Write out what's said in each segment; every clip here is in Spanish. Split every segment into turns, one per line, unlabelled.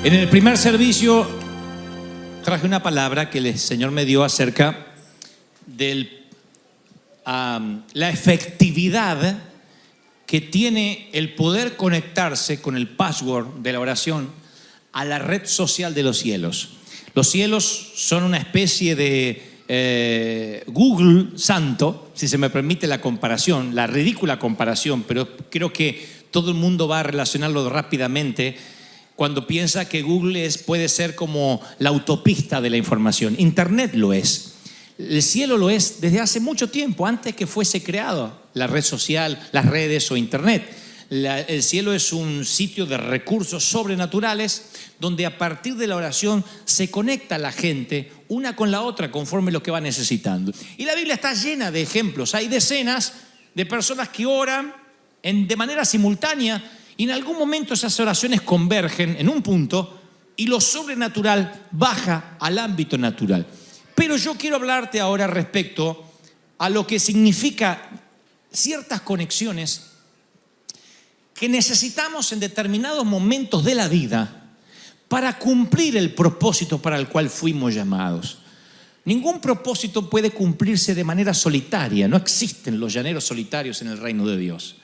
En el primer servicio traje una palabra que el Señor me dio acerca de la efectividad que tiene el poder conectarse con el password de la oración a la red social de los cielos. Los cielos son una especie de Google santo, si se me permite la comparación, la ridícula comparación, pero creo que todo el mundo va a relacionarlo rápidamente cuando piensa que Google puede ser como la autopista de la información. Internet lo es. El cielo lo es desde hace mucho tiempo, antes que fuese creado la red social, las redes o Internet. El cielo es un sitio de recursos sobrenaturales donde a partir de la oración se conecta la gente una con la otra conforme lo que va necesitando. Y la Biblia está llena de ejemplos. Hay decenas de personas que oran de manera simultánea y en algún momento esas oraciones convergen en un punto y lo sobrenatural baja al ámbito natural. Pero yo quiero hablarte ahora respecto a lo que significa ciertas conexiones que necesitamos en determinados momentos de la vida para cumplir el propósito para el cual fuimos llamados. Ningún propósito puede cumplirse de manera solitaria. No existen los llaneros solitarios en el reino de Dios.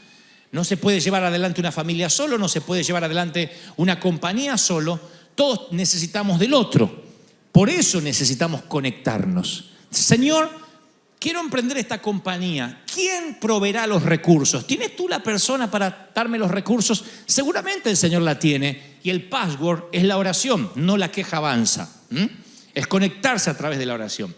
No se puede llevar adelante una familia solo, no se puede llevar adelante una compañía solo. Todos necesitamos del otro. Por eso necesitamos conectarnos. Señor, quiero emprender esta compañía. ¿Quién proveerá los recursos? ¿Tienes tú la persona para darme los recursos? Seguramente el Señor la tiene. Y el password es la oración, no la queja avanza. Es conectarse a través de la oración.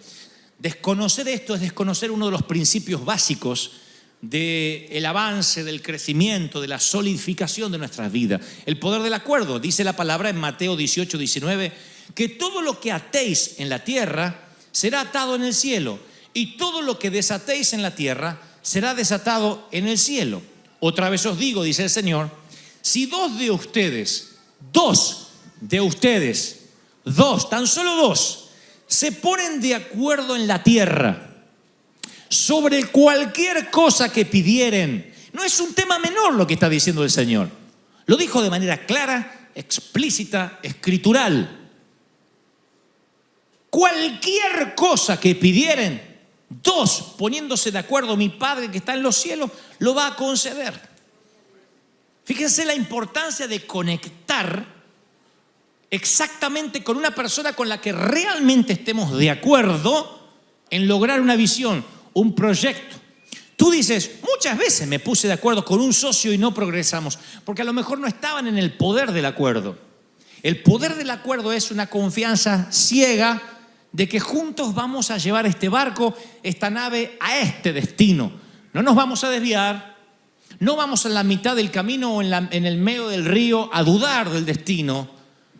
Desconocer esto es desconocer uno de los principios básicos del avance, del crecimiento, de la solidificación de nuestras vidas. El poder del acuerdo. Dice la palabra en Mateo 18, 19, que todo lo que atéis en la tierra será atado en el cielo, y todo lo que desatéis en la tierra será desatado en el cielo. Otra vez os digo, dice el Señor, si dos, tan solo dos, se ponen de acuerdo en la tierra sobre cualquier cosa que pidieren. No es un tema menor lo que está diciendo el Señor. Lo dijo de manera clara, explícita, escritural. Cualquier cosa que pidieren, dos, poniéndose de acuerdo, mi Padre que está en los cielos, lo va a conceder. Fíjense la importancia de conectar exactamente con una persona con la que realmente estemos de acuerdo en lograr una visión, un proyecto. Tú dices, muchas veces me puse de acuerdo con un socio y no progresamos, porque a lo mejor no estaban en el poder del acuerdo. El poder del acuerdo es una confianza ciega de que juntos vamos a llevar este barco, esta nave, a este destino. No nos vamos a desviar, no vamos en la mitad del camino o en el medio del río a dudar del destino.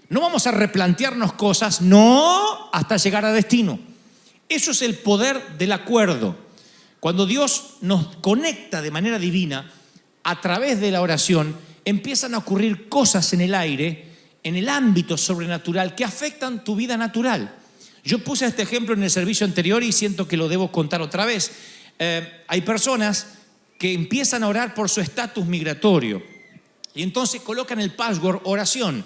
No vamos a replantearnos cosas, no, hasta llegar a destino. Eso es el poder del acuerdo. Cuando Dios nos conecta de manera divina a través de la oración, empiezan a ocurrir cosas en el aire, en el ámbito sobrenatural, que afectan tu vida natural. Yo puse este ejemplo en el servicio anterior y siento que lo debo contar otra vez. Hay personas que empiezan a orar por su estatus migratorio y entonces colocan el password oración,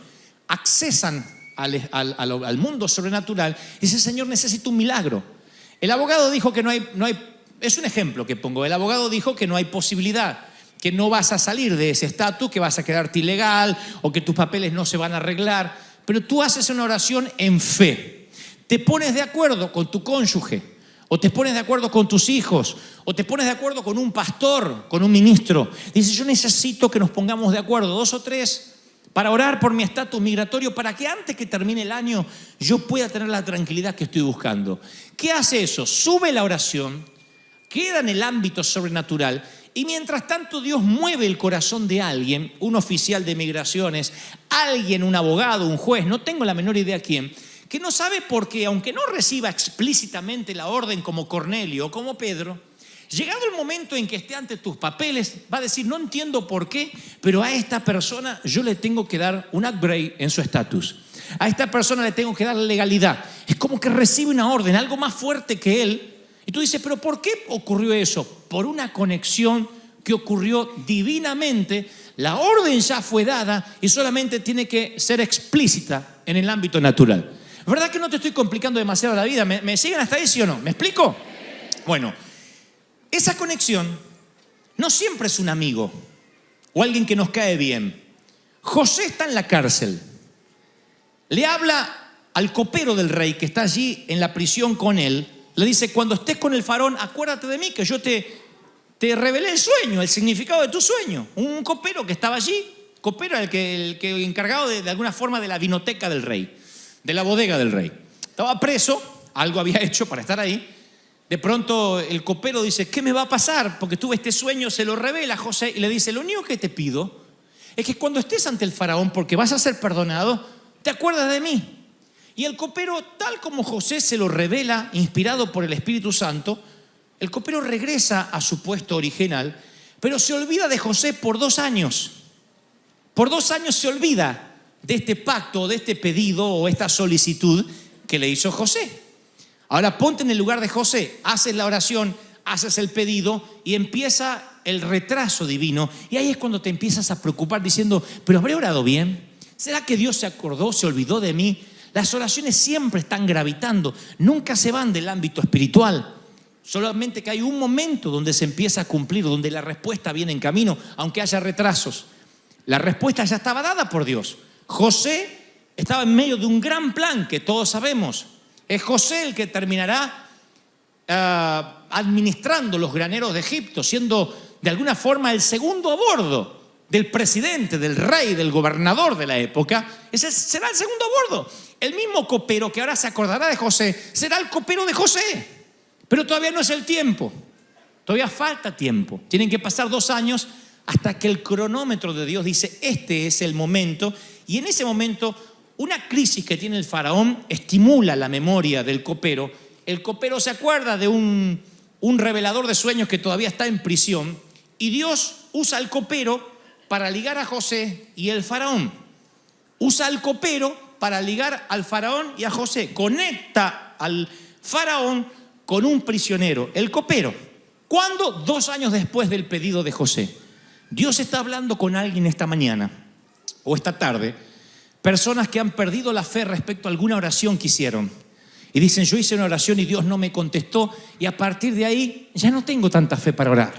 accesan al mundo sobrenatural y dicen, Señor, necesito un milagro. El abogado dijo que no hay, es un ejemplo que pongo, el abogado dijo que no hay posibilidad, que no vas a salir de ese estatus, que vas a quedarte ilegal o que tus papeles no se van a arreglar, pero tú haces una oración en fe. Te pones de acuerdo con tu cónyuge, o te pones de acuerdo con tus hijos, o te pones de acuerdo con un pastor, con un ministro. Dices, yo necesito que nos pongamos de acuerdo, 2 o 3, para orar por mi estatus migratorio, para que antes que termine el año yo pueda tener la tranquilidad que estoy buscando. ¿Qué hace eso? Sube la oración, queda en el ámbito sobrenatural, y mientras tanto Dios mueve el corazón de alguien, un oficial de migraciones, alguien, un abogado, un juez, no tengo la menor idea quién, que no sabe por qué, aunque no reciba explícitamente la orden como Cornelio o como Pedro, llegado el momento en que esté ante tus papeles, va a decir, no entiendo por qué, pero a esta persona yo le tengo que dar un upgrade en su estatus. A esta persona le tengo que dar legalidad. Es como que recibe una orden, algo más fuerte que él. Y tú dices, ¿pero por qué ocurrió eso? Por una conexión que ocurrió divinamente, La orden ya fue dada y solamente tiene que ser explícita en el ámbito natural. ¿Verdad que no te estoy complicando demasiado la vida? ¿Me siguen hasta ahí, sí o no? ¿Me explico? Bueno, esa conexión no siempre es un amigo o alguien que nos cae bien. José está en la cárcel. Le habla al copero del rey que está allí en la prisión con él. Le dice, cuando estés con el faraón, acuérdate de mí, que yo te revelé el sueño, el significado de tu sueño. Un copero que estaba allí, copero el que encargado de alguna forma de la vinoteca del rey, de la bodega del rey. Estaba preso, algo había hecho para estar ahí. De pronto el copero dice, ¿qué me va a pasar? Porque tuve este sueño, se lo revela a José y le dice, lo único que te pido es que cuando estés ante el faraón, porque vas a ser perdonado, te acuerdas de mí. Y el copero, tal como José se lo revela, inspirado por el Espíritu Santo, el copero regresa a su puesto original, pero se olvida de José por 2 años. Por 2 años se olvida de este pacto, de este pedido o esta solicitud que le hizo José. Ahora ponte en el lugar de José, haces la oración, haces el pedido y empieza el retraso divino. Y ahí es cuando te empiezas a preocupar diciendo, ¿pero habré orado bien? ¿Será que Dios se acordó, se olvidó de mí? Las oraciones siempre están gravitando, nunca se van del ámbito espiritual. Solamente que hay un momento donde se empieza a cumplir, donde la respuesta viene en camino, aunque haya retrasos. La respuesta ya estaba dada por Dios. José estaba en medio de un gran plan que todos sabemos. Es José el que terminará administrando los graneros de Egipto, siendo de alguna forma el segundo a bordo del presidente, del rey, del gobernador de la época. Ese será el segundo a bordo. El mismo copero que ahora se acordará de José será el copero de José. Pero todavía no es el tiempo. Todavía falta tiempo. Tienen que pasar 2 años hasta que el cronómetro de Dios dice, este es el momento. Y en ese momento, una crisis que tiene el faraón estimula la memoria del copero. El copero se acuerda de un revelador de sueños que todavía está en prisión. Y Dios usa al copero para ligar a José y el faraón. Usa al copero para ligar al faraón y a José. Conecta al faraón con un prisionero, el copero. ¿Cuándo? 2 años después del pedido de José. Dios está hablando con alguien esta mañana o esta tarde. Personas que han perdido la fe respecto a alguna oración que hicieron. Y dicen, yo hice una oración y Dios no me contestó. Y a partir de ahí ya no tengo tanta fe para orar.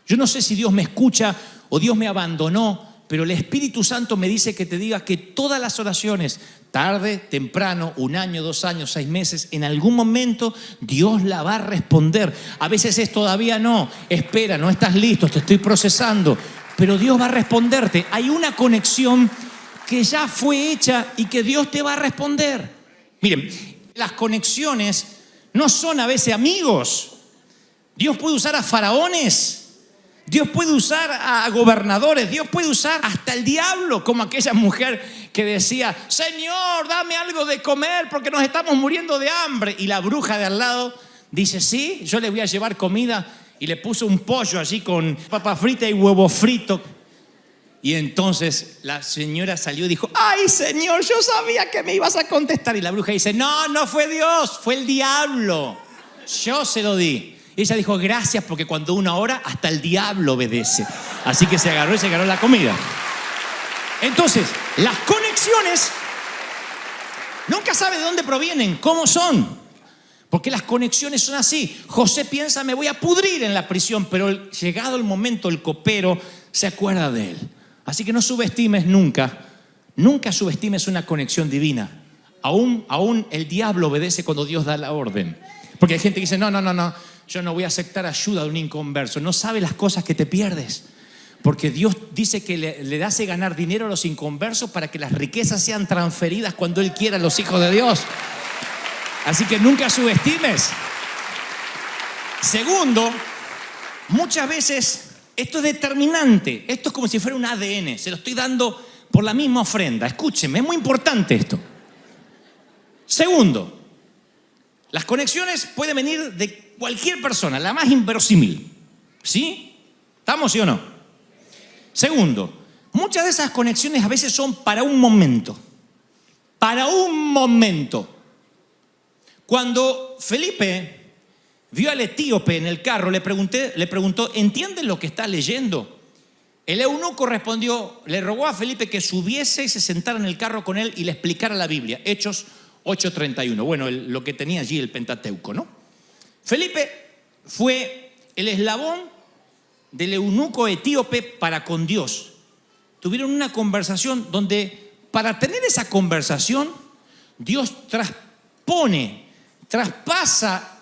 Yo no sé si Dios me escucha o Dios me abandonó. Pero el Espíritu Santo me dice que te diga que todas las oraciones, tarde, temprano, 1 año, 2 años, 6 meses, en algún momento Dios la va a responder. A veces es todavía no, espera, no estás listo, te estoy procesando. Pero Dios va a responderte. Hay una conexión que ya fue hecha y que Dios te va a responder. Miren, las conexiones no son a veces amigos. Dios puede usar a faraones. Dios puede usar a gobernadores, Dios puede usar hasta el diablo, como aquella mujer que decía, Señor, dame algo de comer porque nos estamos muriendo de hambre. Y la bruja de al lado dice, sí, yo le voy a llevar comida. Y le puso un pollo allí con papa frita y huevo frito. Y entonces la señora salió y dijo, ay, Señor, yo sabía que me ibas a contestar. Y la bruja dice, no, no fue Dios, fue el diablo. Yo se lo di. Y ella dijo, gracias, porque cuando uno ora, hasta el diablo obedece. Así que se agarró y se agarró la comida. Entonces, las conexiones, nunca sabe de dónde provienen, cómo son. Porque las conexiones son así. José piensa, me voy a pudrir en la prisión, pero llegado el momento, el copero se acuerda de él. Así que no subestimes nunca subestimes una conexión divina. Aún el diablo obedece cuando Dios da la orden. Porque hay gente que dice, no, yo no voy a aceptar ayuda de un inconverso. No sabe las cosas que te pierdes. Porque Dios dice que le hace ganar dinero a los inconversos para que las riquezas sean transferidas cuando Él quiera a los hijos de Dios. Así que nunca subestimes. Segundo, muchas veces esto es determinante. Esto es como si fuera un ADN. Se lo estoy dando por la misma ofrenda. Escúchenme, es muy importante esto. Segundo, las conexiones pueden venir de cualquier persona, la más inverosímil. ¿Sí? ¿Estamos, sí o no? Segundo, muchas de esas conexiones a veces son para un momento. Para un momento. Cuando Felipe vio al etíope en el carro, le preguntó, ¿entiendes lo que está leyendo? El eunuco respondió, le rogó a Felipe que subiese y se sentara en el carro con él y le explicara la Biblia. Hechos 8:31. Bueno, lo que tenía allí el Pentateuco, ¿no? Felipe fue el eslabón del eunuco etíope para con Dios. Tuvieron una conversación donde, para tener esa conversación, Dios traspasa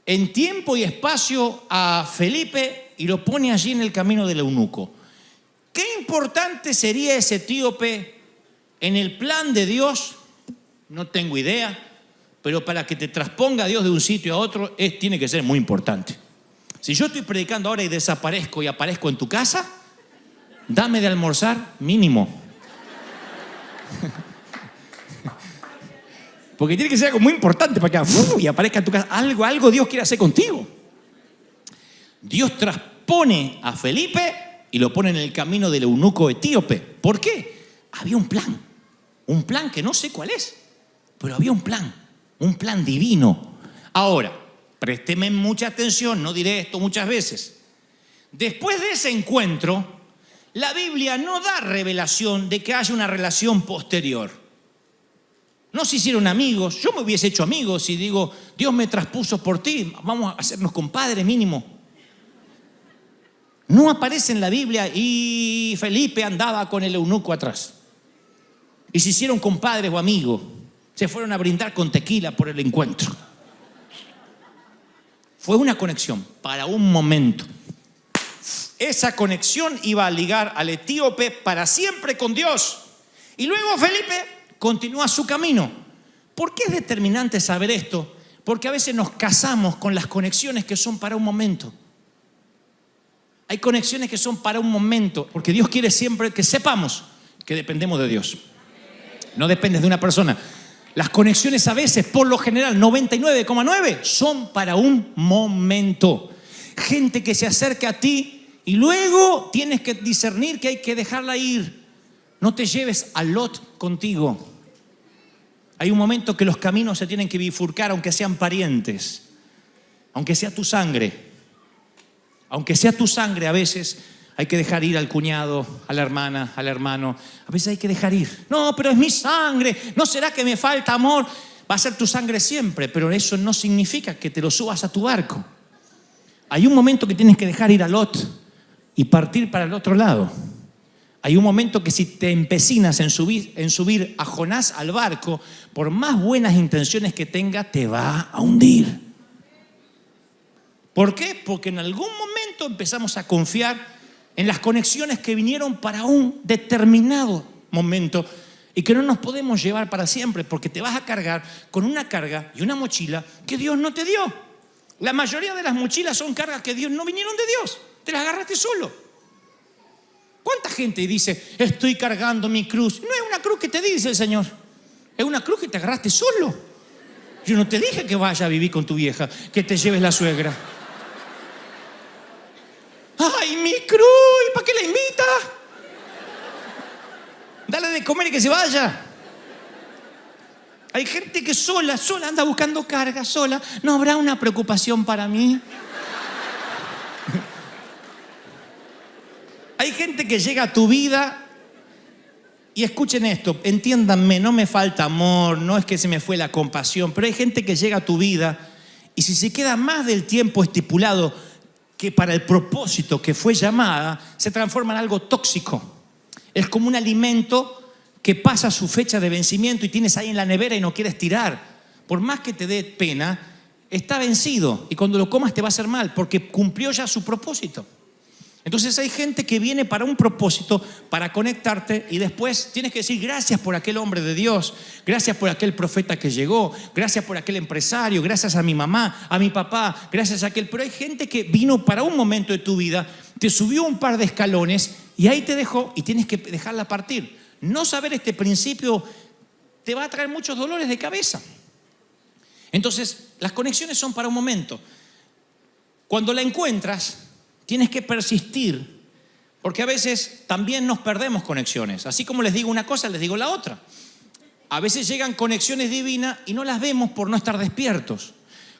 en tiempo y espacio a Felipe y lo pone allí en el camino del eunuco. ¿Qué importante sería ese etíope en el plan de Dios? No tengo idea, pero para que te transponga Dios de un sitio a otro, tiene que ser muy importante. Si yo estoy predicando ahora y desaparezco y aparezco en tu casa, dame de almorzar mínimo. Porque tiene que ser algo muy importante para que y aparezca en tu casa. Algo Dios quiere hacer contigo. Dios transpone a Felipe y lo pone en el camino del eunuco etíope. ¿Por qué? Había un plan que no sé cuál es, pero había un plan divino. Ahora, présteme mucha atención, no diré esto muchas veces. Después de ese encuentro, la Biblia no da revelación de que haya una relación posterior. No se hicieron amigos. Yo me hubiese hecho amigos si digo, Dios me traspuso por ti, vamos a hacernos compadres mínimo. No aparece en la Biblia y Felipe andaba con el eunuco atrás. Y se hicieron compadres o amigos. Se fueron a brindar con tequila por el encuentro. Fue una conexión para un momento. Esa conexión iba a ligar al etíope para siempre con Dios. Y luego Felipe continúa su camino. ¿Por qué es determinante saber esto? Porque a veces nos casamos con las conexiones que son para un momento. Hay conexiones que son para un momento, porque Dios quiere siempre que sepamos que dependemos de Dios. No dependes de una persona. Las conexiones a veces, por lo general, 99,9 son para un momento. Gente que se acerca a ti y luego tienes que discernir que hay que dejarla ir. No te lleves a Lot contigo. Hay un momento que los caminos se tienen que bifurcar, aunque sean parientes, aunque sea tu sangre. Aunque sea tu sangre, a veces hay que dejar ir al cuñado, a la hermana, al hermano. A veces hay que dejar ir. No, pero es mi sangre. ¿No será que me falta amor? Va a ser tu sangre siempre, pero eso no significa que te lo subas a tu barco. Hay un momento que tienes que dejar ir a Lot y partir para el otro lado. Hay un momento que si te empecinas en subir a Jonás al barco, por más buenas intenciones que tenga, te va a hundir. ¿Por qué? Porque en algún momento empezamos a confiar en las conexiones que vinieron para un determinado momento y que no nos podemos llevar para siempre, porque te vas a cargar con una carga y una mochila que Dios no te dio. La mayoría de las mochilas son cargas que Dios no vinieron de Dios, te las agarraste solo. ¿Cuánta gente dice, estoy cargando mi cruz? No es una cruz que te dice el Señor, es una cruz que te agarraste solo. Yo no te dije que vayas a vivir con tu vieja, que te lleves la suegra. ¡Ay, mi cruz! ¿Y para qué la invita? Dale de comer y que se vaya. Hay gente que sola anda buscando carga, sola. ¿No habrá una preocupación para mí? Hay gente que llega a tu vida y escuchen esto, entiéndanme, no me falta amor, no es que se me fue la compasión, pero hay gente que llega a tu vida y si se queda más del tiempo estipulado que para el propósito que fue llamada, se transforma en algo tóxico. Es como un alimento que pasa su fecha de vencimiento y tienes ahí en la nevera y no quieres tirar. Por más que te dé pena, está vencido y cuando lo comas te va a hacer mal porque cumplió ya su propósito. Entonces hay gente que viene para un propósito, para conectarte y después tienes que decir gracias por aquel hombre de Dios, gracias por aquel profeta que llegó, gracias por aquel empresario, gracias a mi mamá, a mi papá, gracias a aquel. Pero hay gente que vino para un momento de tu vida, te subió un par de escalones y ahí te dejó y tienes que dejarla partir. No saber este principio te va a traer muchos dolores de cabeza. Entonces las conexiones son para un momento. Cuando la encuentras, tienes que persistir, porque a veces también nos perdemos conexiones. Así como les digo una cosa, les digo la otra. A veces llegan conexiones divinas y no las vemos por no estar despiertos.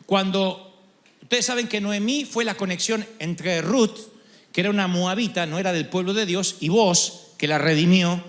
Cuando ustedes saben que Noemí fue la conexión entre Ruth, que era una moabita, no era del pueblo de Dios, y Booz, que la redimió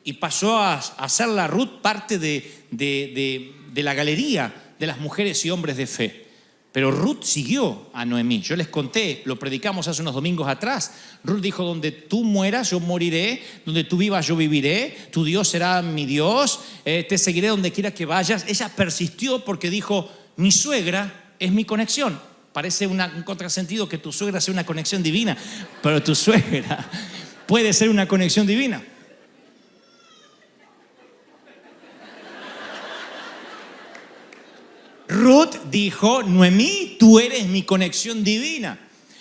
y pasó a hacerla Ruth parte de la galería de las mujeres y hombres de fe. Pero Ruth siguió a Noemí. Yo les conté, lo predicamos hace unos domingos atrás. Ruth dijo: donde tú mueras, yo moriré. Donde tú vivas, yo viviré. Tu Dios será mi Dios. Te seguiré donde quiera que vayas. Ella persistió porque dijo: mi suegra es mi conexión. Parece un contrasentido que tu suegra sea una conexión divina, pero tu suegra puede ser una conexión divina. Ruth dijo: Noemí, tú eres mi conexión divina.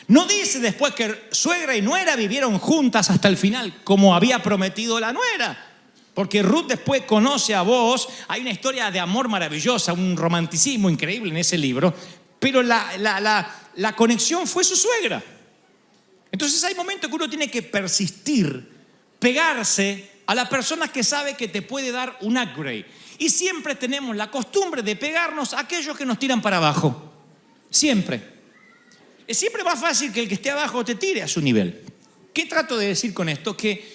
No dice después que suegra y nuera vivieron juntas hasta el final, como había prometido la nuera. Porque Ruth después conoce a Booz. Hay una historia de amor maravillosa, un romanticismo increíble en ese libro. Pero la conexión fue su suegra. Entonces hay momentos que uno tiene que persistir, pegarse a la persona que sabe que te puede dar un upgrade. Y siempre tenemos la costumbre de pegarnos a aquellos que nos tiran para abajo. Siempre. Es siempre más fácil que el que esté abajo te tire a su nivel. ¿Qué trato de decir con esto? Que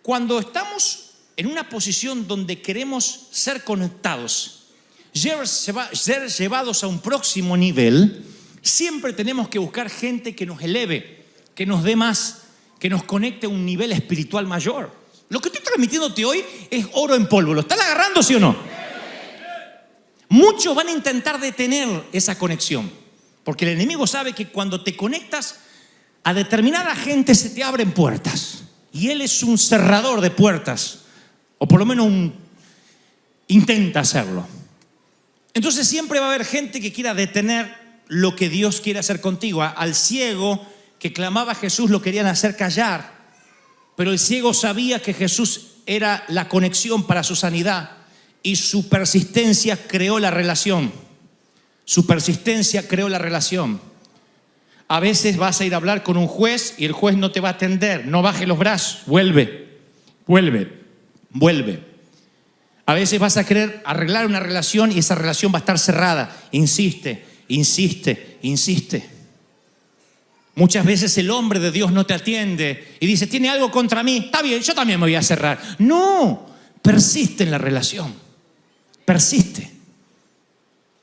cuando estamos en una posición donde queremos ser conectados, ser llevados a un próximo nivel, siempre tenemos que buscar gente que nos eleve, que nos dé más, que nos conecte a un nivel espiritual mayor. Lo que estoy transmitiéndote hoy es oro en polvo. ¿Lo están agarrando, sí o no? Muchos van a intentar detener esa conexión, porque el enemigo sabe que cuando te conectas a determinada gente se te abren puertas. Y él es un cerrador de puertas, o por lo menos intenta hacerlo. Entonces siempre va a haber gente que quiera detener lo que Dios quiere hacer contigo. Al ciego que clamaba a Jesús lo querían hacer callar. Pero el ciego sabía que Jesús era la conexión para su sanidad y su persistencia creó la relación. Su persistencia creó la relación. A veces vas a ir a hablar con un juez y el juez no te va a atender. No baje los brazos. Vuelve. A veces vas a querer arreglar una relación y esa relación va a estar cerrada. Insiste. Muchas veces el hombre de Dios no te atiende y dice: tiene algo contra mí. Está bien, yo también me voy a cerrar. No, persiste en la relación. Persiste.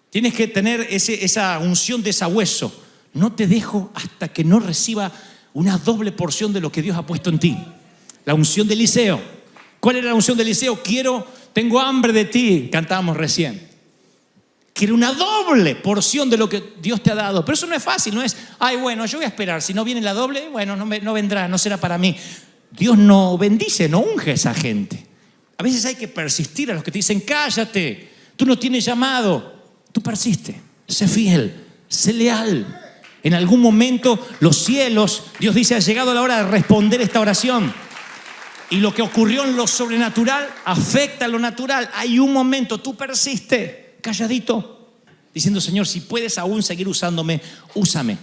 Tienes que tener esa unción de sabueso. No te dejo hasta que no reciba una doble porción de lo que Dios ha puesto en ti. La unción de Eliseo. ¿Cuál era la unción de Eliseo? Tengo hambre de ti, cantábamos recién. Quiere una doble porción de lo que Dios te ha dado. Pero eso no es fácil, no es: ay, bueno, yo voy a esperar. Si no viene la doble, bueno, no vendrá, no será para mí. Dios no bendice, no unge a esa gente. A veces hay que persistir a los que te dicen: cállate, tú no tienes llamado. Tú persiste, sé fiel, sé leal. En algún momento los cielos, Dios dice, ha llegado la hora de responder esta oración. Y lo que ocurrió en lo sobrenatural afecta a lo natural. Hay un momento, tú persiste, calladito, diciendo: Señor, si puedes aún seguir usándome, úsame.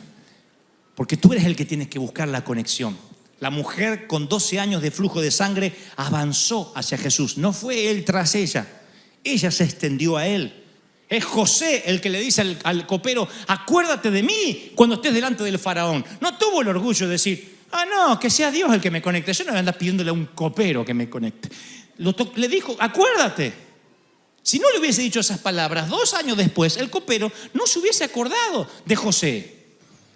Porque tú eres el que tienes que buscar la conexión. La mujer con 12 años de flujo de sangre avanzó hacia Jesús. No fue él tras ella. Ella se extendió a él. Es José el que le dice al copero: acuérdate de mí cuando estés delante del faraón. No tuvo el orgullo de decir: ah, no, que sea Dios el que me conecte. Yo no voy a andar pidiéndole a un copero que me conecte. Le dijo: acuérdate. Si no le hubiese dicho esas palabras, 2 años después, el copero no se hubiese acordado de José.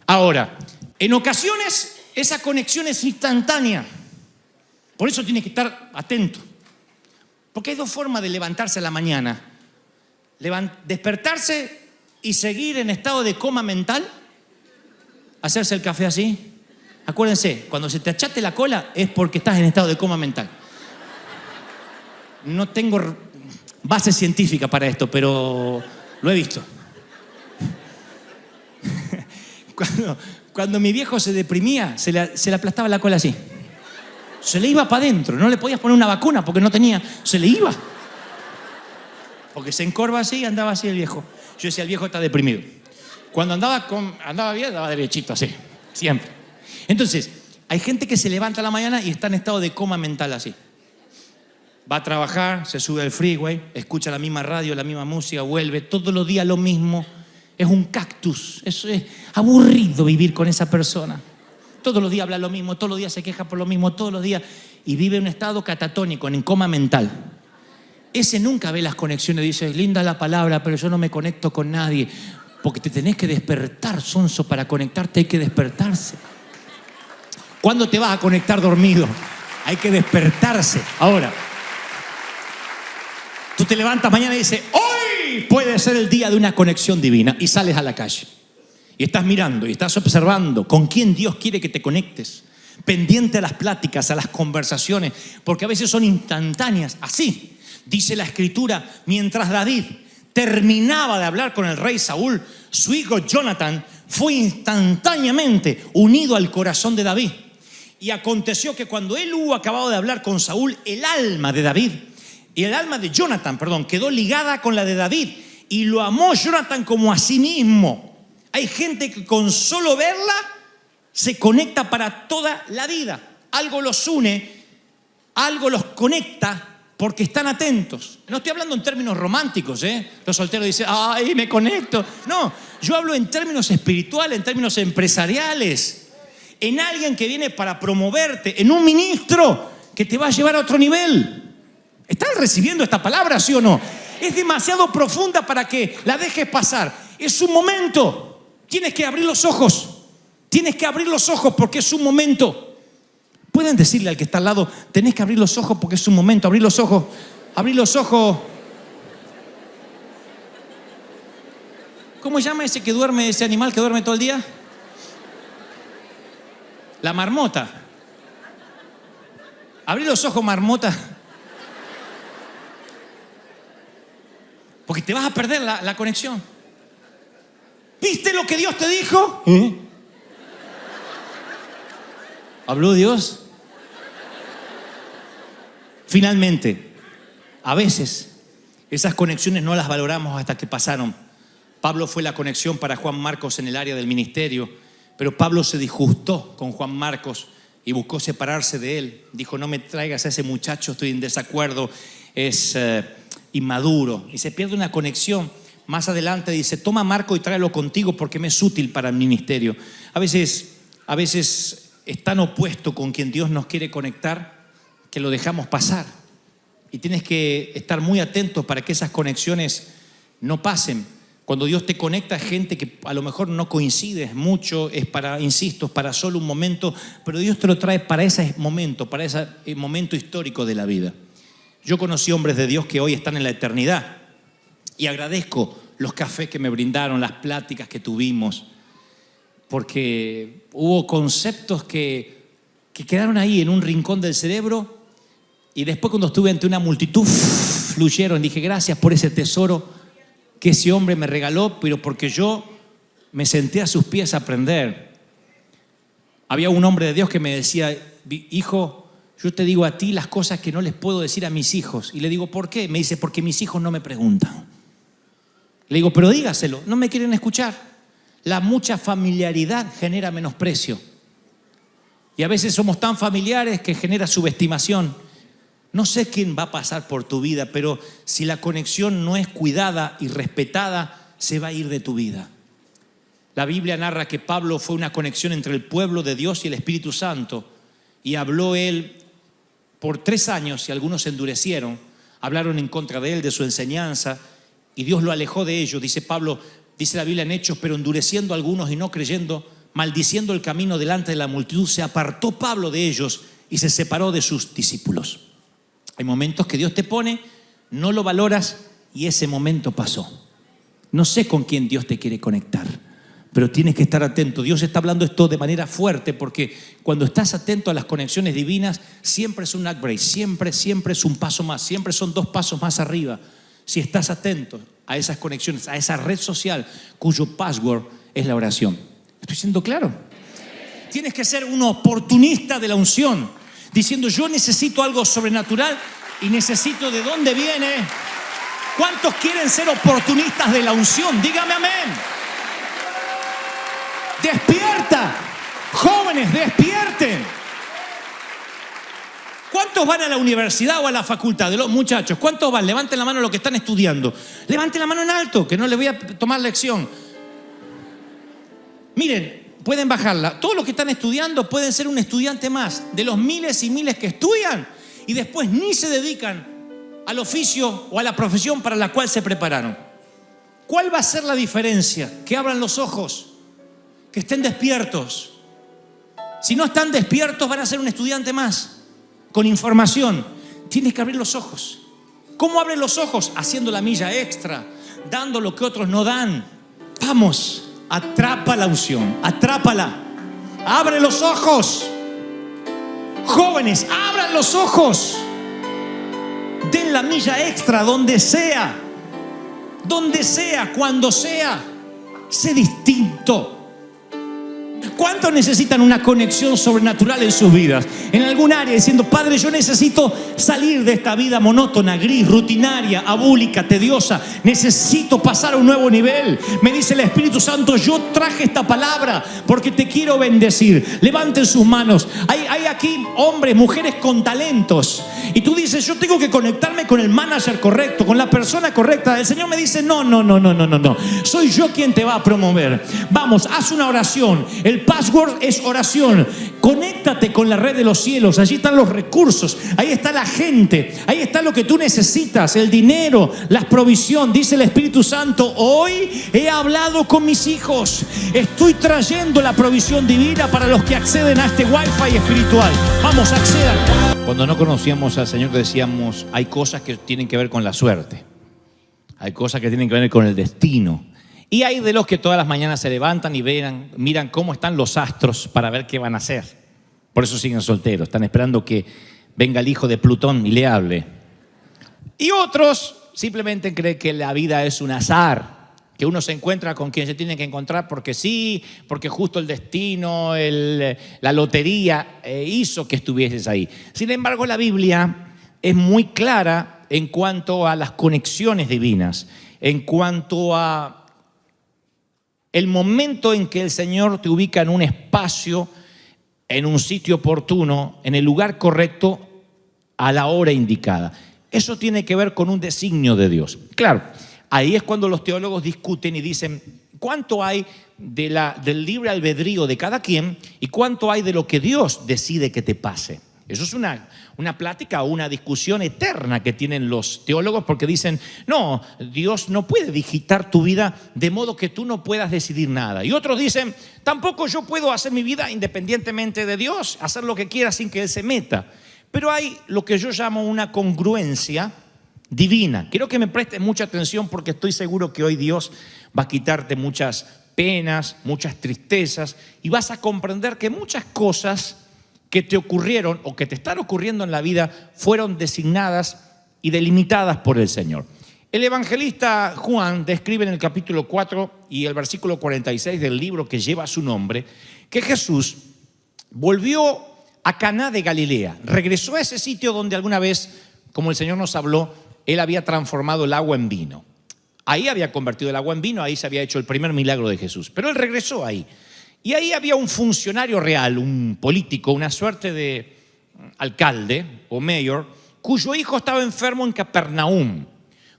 Ahora, en ocasiones esa conexión es instantánea. Por eso tienes que estar atento. Porque hay 2 formas de levantarse a la mañana. Despertarse y seguir en estado de coma mental. Hacerse el café así. Acuérdense, cuando se te achate la cola es porque estás en estado de coma mental. No tengo base científica para esto, pero lo he visto. Cuando mi viejo se deprimía, se le aplastaba la cola así. Se le iba para adentro. No le podías poner una vacuna porque no tenía. Se le iba. Porque se encorva así y andaba así el viejo. Yo decía: el viejo está deprimido. Cuando andaba bien, andaba derechito así. Siempre. Entonces, hay gente que se levanta a la mañana y está en estado de coma mental así. Va a trabajar, se sube al freeway, escucha la misma radio, la misma música, vuelve todos los días lo mismo. Es un cactus. Eso es aburrido vivir con esa persona. Todos los días habla lo mismo, todos los días se queja por lo mismo, todos los días. Y vive en un estado catatónico, en coma mental. Ese nunca ve las conexiones. Dice, linda la palabra, pero yo no me conecto con nadie. Porque te tenés que despertar, sonso. Para conectarte hay que despertarse. ¿Cuándo te vas a conectar dormido? Hay que despertarse. Ahora, tú te levantas mañana y dices, hoy puede ser el día de una conexión divina. Y sales a la calle. Y estás mirando y estás observando con quién Dios quiere que te conectes. Pendiente a las pláticas, a las conversaciones. Porque a veces son instantáneas. Así dice la Escritura, mientras David terminaba de hablar con el rey Saúl, su hijo Jonathan fue instantáneamente unido al corazón de David. Y aconteció que cuando él hubo acabado de hablar con Saúl, el alma de David y el alma de Jonathan, quedó ligada con la de David. Y lo amó Jonathan como a sí mismo. Hay gente que con solo verla se conecta para toda la vida. Algo los une, algo los conecta. Porque están atentos. No estoy hablando en términos románticos, ¿eh? Los solteros dicen, ¡ay, me conecto! No, yo hablo en términos espirituales, en términos empresariales. En alguien que viene para promoverte, en un ministro que te va a llevar a otro nivel. ¿Estás recibiendo esta palabra, sí o no? Es demasiado profunda para que la dejes pasar. Es un momento. Tienes que abrir los ojos. Tienes que abrir los ojos porque es un momento. Pueden decirle al que está al lado, tenés que abrir los ojos porque es un momento, abrir los ojos, abrir los ojos. ¿Cómo se llama ese que duerme, ese animal que duerme todo el día? La marmota. Abrir los ojos, marmota. Porque te vas a perder la conexión. ¿Viste lo que Dios te dijo? ¿Habló Dios? Finalmente, a veces esas conexiones no las valoramos hasta que pasaron. Pablo fue la conexión para Juan Marcos en el área del ministerio, pero Pablo se disgustó con Juan Marcos y buscó separarse de él. Dijo, no me traigas a ese muchacho, estoy en desacuerdo, es inmaduro. Y se pierde una conexión. Más adelante dice, toma a Marco y tráelo contigo porque me es útil para el ministerio. A veces es tan opuesto con quien Dios nos quiere conectar que lo dejamos pasar. Y tienes que estar muy atento para que esas conexiones no pasen. Cuando Dios te conecta a gente que a lo mejor no coincides mucho, es para, insisto, para solo un momento, pero Dios te lo trae para ese momento histórico de la vida. Yo conocí hombres de Dios que hoy están en la eternidad y agradezco los cafés que me brindaron, las pláticas que tuvimos, porque hubo conceptos que quedaron ahí en un rincón del cerebro. Y después cuando estuve ante una multitud, fluyeron. Dije, gracias por ese tesoro que ese hombre me regaló, pero porque yo me senté a sus pies a aprender. Había un hombre de Dios que me decía, hijo, yo te digo a ti las cosas que no les puedo decir a mis hijos. Y le digo, ¿por qué? Me dice, porque mis hijos no me preguntan. Le digo, pero dígaselo. No me quieren escuchar. La mucha familiaridad genera menosprecio. Y a veces somos tan familiares que genera subestimación. No sé quién va a pasar por tu vida, pero si la conexión no es cuidada y respetada, se va a ir de tu vida. La Biblia narra que Pablo fue una conexión entre el pueblo de Dios y el Espíritu Santo. Y habló él por 3 años y algunos se endurecieron. Hablaron en contra de él, de su enseñanza, y Dios lo alejó de ellos. Dice Pablo, dice la Biblia en Hechos, pero endureciendo a algunos y no creyendo, maldiciendo el camino delante de la multitud, se apartó Pablo de ellos y se separó de sus discípulos. Hay momentos que Dios te pone, no lo valoras y ese momento pasó. No sé con quién Dios te quiere conectar, pero tienes que estar atento. Dios está hablando esto de manera fuerte porque cuando estás atento a las conexiones divinas, siempre es un upgrade, siempre es un paso más, siempre son 2 pasos más arriba. Si estás atento a esas conexiones, a esa red social cuyo password es la oración. ¿Estoy siendo claro? Tienes que ser un oportunista de la unción. Diciendo, yo necesito algo sobrenatural y necesito de dónde viene. ¿Cuántos quieren ser oportunistas de la unción? Dígame amén. Despierta. Jóvenes, despierten. ¿Cuántos van a la universidad o a la facultad? De los muchachos, ¿cuántos van? Levanten la mano los que están estudiando. Levanten la mano en alto, que no les voy a tomar lección. Miren, pueden bajarla. Todos los que están estudiando pueden ser un estudiante más de los miles y miles que estudian y después ni se dedican al oficio o a la profesión para la cual se prepararon. ¿Cuál va a ser la diferencia? Que abran los ojos, que estén despiertos. Si no están despiertos, van a ser un estudiante más, con información. Tienes que abrir los ojos. ¿Cómo abren los ojos? Haciendo la milla extra, dando lo que otros no dan. Vamos, atrapa la unción, atrápala. Abre los ojos. Jóvenes, abran los ojos. Den la milla extra donde sea, cuando sea. Sé distinto. ¿Cuántos necesitan una conexión sobrenatural en sus vidas? En algún área diciendo, Padre, yo necesito salir de esta vida monótona, gris, rutinaria, abúlica, tediosa. Necesito pasar a un nuevo nivel. Me dice el Espíritu Santo, yo traje esta palabra porque te quiero bendecir. Levanten sus manos. Hay aquí hombres, mujeres con talentos. Y tú dices, yo tengo que conectarme con el manager correcto, con la persona correcta. El Señor me dice, no. Soy yo quien te va a promover. Vamos, haz una oración. El password es oración. Conéctate con la red de los cielos. Allí están los recursos. Ahí está la gente. Ahí está lo que tú necesitas. El dinero, la provisión. Dice el Espíritu Santo, hoy he hablado con mis hijos. Estoy trayendo la provisión divina para los que acceden a este wifi espiritual. Vamos, accedan. Cuando no conocíamos al Señor decíamos, hay cosas que tienen que ver con la suerte. Hay cosas que tienen que ver con el destino. Y hay de los que todas las mañanas se levantan y miran cómo están los astros para ver qué van a hacer. Por eso siguen solteros. Están esperando que venga el hijo de Plutón y le hable. Y otros simplemente creen que la vida es un azar, que uno se encuentra con quien se tiene que encontrar porque sí, porque justo el destino, la lotería hizo que estuvieses ahí. Sin embargo, la Biblia es muy clara en cuanto a las conexiones divinas, en cuanto a el momento en que el Señor te ubica en un espacio, en un sitio oportuno, en el lugar correcto, a la hora indicada. Eso tiene que ver con un designio de Dios. Claro, ahí es cuando los teólogos discuten y dicen, ¿cuánto hay del libre albedrío de cada quien y cuánto hay de lo que Dios decide que te pase? Eso es una plática o una discusión eterna que tienen los teólogos porque dicen, no, Dios no puede digitar tu vida de modo que tú no puedas decidir nada. Y otros dicen, tampoco yo puedo hacer mi vida independientemente de Dios, hacer lo que quiera sin que Él se meta. Pero hay lo que yo llamo una congruencia divina. Quiero que me prestes mucha atención porque estoy seguro que hoy Dios va a quitarte muchas penas, muchas tristezas y vas a comprender que muchas cosas que te ocurrieron o que te están ocurriendo en la vida fueron designadas y delimitadas por el Señor. El evangelista Juan describe en el capítulo 4 y el versículo 46 del libro que lleva su nombre, que Jesús volvió a Caná de Galilea, regresó a ese sitio donde alguna vez, como el Señor nos habló, Él había transformado el agua en vino. Ahí había convertido el agua en vino, ahí se había hecho el primer milagro de Jesús, pero Él regresó ahí. Y ahí había un funcionario real, un político, una suerte de alcalde o mayor, cuyo hijo estaba enfermo en Capernaum.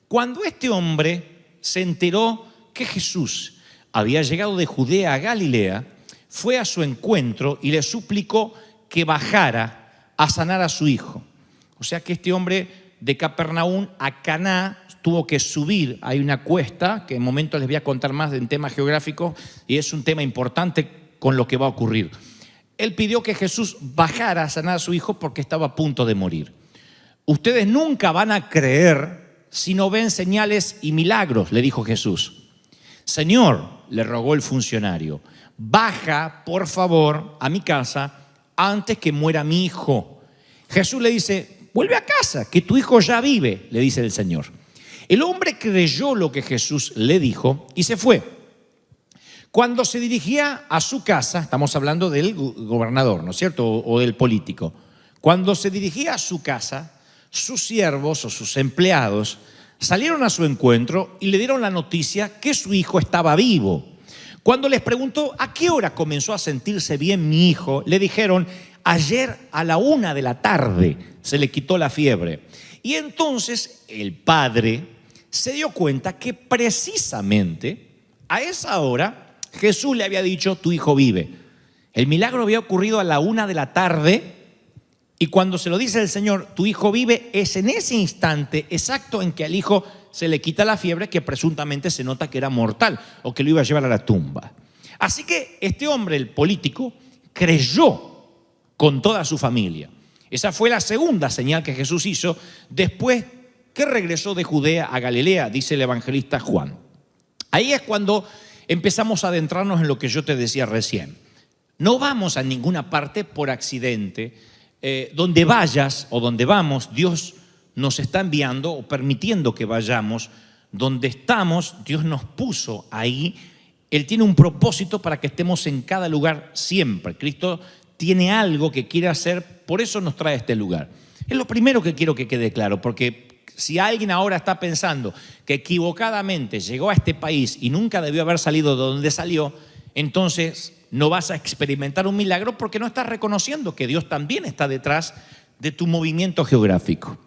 Cuando este hombre se enteró que Jesús había llegado de Judea a Galilea, fue a su encuentro y le suplicó que bajara a sanar a su hijo. O sea que este hombre de Capernaum a Caná tuvo que subir. Hay una cuesta que en momentos les voy a contar más en temas geográficos y es un tema importante con lo que va a ocurrir. Él pidió que Jesús bajara a sanar a su hijo porque estaba a punto de morir. Ustedes nunca van a creer si no ven señales y milagros, le dijo Jesús. Señor, le rogó el funcionario, baja por favor a mi casa antes que muera mi hijo. Jesús le dice, vuelve a casa, que tu hijo ya vive, le dice el Señor. El hombre creyó lo que Jesús le dijo y se fue. Cuando se dirigía a su casa, estamos hablando del gobernador, ¿no es cierto? O del político. Cuando se dirigía a su casa, sus siervos o sus empleados salieron a su encuentro y le dieron la noticia que su hijo estaba vivo. Cuando les preguntó a qué hora comenzó a sentirse bien mi hijo, le dijeron, ayer a la 1:00 p.m. se le quitó la fiebre. Y entonces el padre se dio cuenta que precisamente a esa hora Jesús le había dicho, tu hijo vive. El milagro había ocurrido a la 1 de la tarde y cuando se lo dice el Señor, tu hijo vive, es en ese instante exacto en que al hijo se le quita la fiebre que presuntamente se nota que era mortal o que lo iba a llevar a la tumba. Así que este hombre, el político, creyó con toda su familia. Esa fue la segunda señal que Jesús hizo después que regresó de Judea a Galilea, dice el evangelista Juan. Ahí es cuando empezamos a adentrarnos en lo que yo te decía recién. No vamos a ninguna parte por accidente. Donde vayas o donde vamos, Dios nos está enviando o permitiendo que vayamos. Donde estamos, Dios nos puso ahí. Él tiene un propósito para que estemos en cada lugar siempre. Cristo tiene algo que quiere hacer, por eso nos trae a este lugar. Es lo primero que quiero que quede claro, porque si alguien ahora está pensando que equivocadamente llegó a este país y nunca debió haber salido de donde salió, entonces no vas a experimentar un milagro porque no estás reconociendo que Dios también está detrás de tu movimiento geográfico.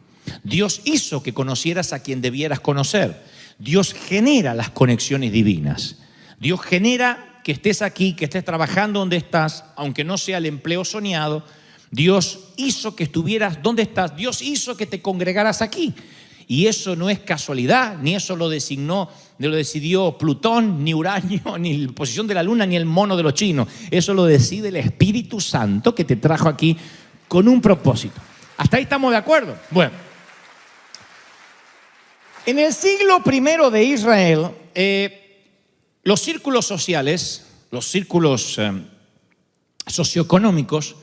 Dios hizo que conocieras a quien debieras conocer. Dios genera las conexiones divinas. Dios genera que estés aquí, que estés trabajando donde estás, aunque no sea el empleo soñado. Dios hizo que estuvieras donde estás. Dios hizo que te congregaras aquí. Y eso no es casualidad, ni eso lo decidió Plutón, ni Uranio, ni la posición de la luna, ni el mono de los chinos. Eso lo decide el Espíritu Santo que te trajo aquí con un propósito. ¿Hasta ahí estamos de acuerdo? Bueno, en el siglo I de Israel, los círculos sociales, los círculos socioeconómicos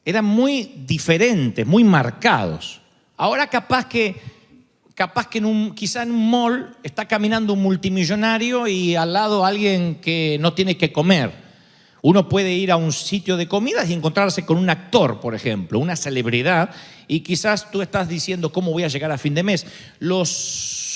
eran muy diferentes, muy marcados. Ahora capaz que quizá en un mall está caminando un multimillonario y al lado alguien que no tiene que comer. Uno puede ir a un sitio de comidas y encontrarse con un actor, por ejemplo, una celebridad, y quizás tú estás diciendo cómo voy a llegar a fin de mes. Los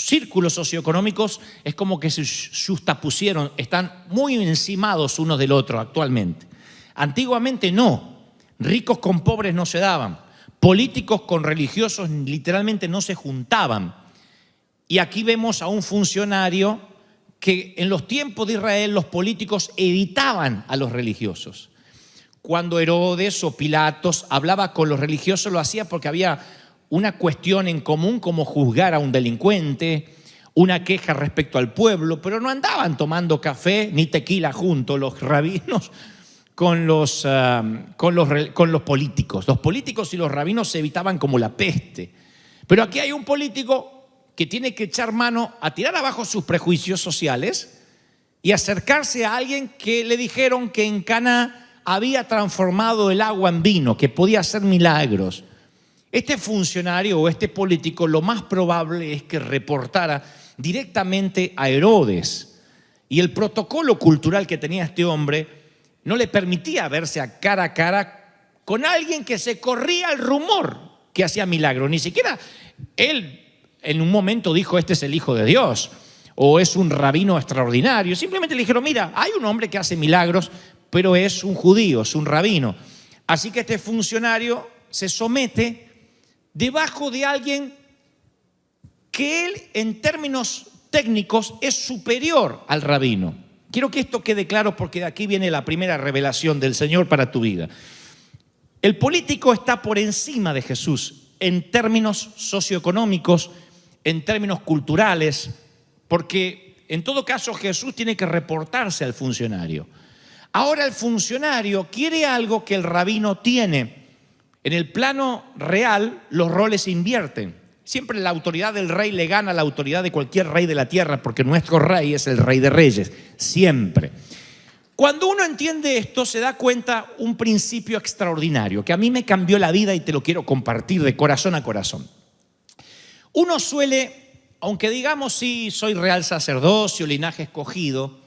círculos socioeconómicos es como que se justapusieron, están muy encimados unos del otro actualmente. Antiguamente no, ricos con pobres no se daban. Políticos con religiosos literalmente no se juntaban. Y aquí vemos a un funcionario que en los tiempos de Israel los políticos evitaban a los religiosos. Cuando Herodes o Pilatos hablaba con los religiosos lo hacía porque había una cuestión en común como juzgar a un delincuente, una queja respecto al pueblo, pero no andaban tomando café ni tequila juntos los rabinos con los políticos. Los políticos y los rabinos se evitaban como la peste. Pero aquí hay un político que tiene que echar mano a tirar abajo sus prejuicios sociales y acercarse a alguien que le dijeron que en Caná había transformado el agua en vino, que podía hacer milagros. Este funcionario o este político lo más probable es que reportara directamente a Herodes. Y el protocolo cultural que tenía este hombre no le permitía verse a cara con alguien que se corría el rumor que hacía milagros. Ni siquiera él en un momento dijo, este es el Hijo de Dios, o es un rabino extraordinario. Simplemente le dijeron, mira, hay un hombre que hace milagros, pero es un judío, es un rabino. Así que este funcionario se somete debajo de alguien que él, en términos técnicos, es superior al rabino. Quiero que esto quede claro porque de aquí viene la primera revelación del Señor para tu vida. El político está por encima de Jesús en términos socioeconómicos, en términos culturales, porque en todo caso Jesús tiene que reportarse al funcionario. Ahora el funcionario quiere algo que el rabino tiene. En el plano real los roles se invierten. Siempre la autoridad del rey le gana a la autoridad de cualquier rey de la tierra, porque nuestro rey es el rey de reyes, siempre. Cuando uno entiende esto, se da cuenta un principio extraordinario, que a mí me cambió la vida y te lo quiero compartir de corazón a corazón. Uno suele, aunque digamos sí, soy real sacerdocio, linaje escogido,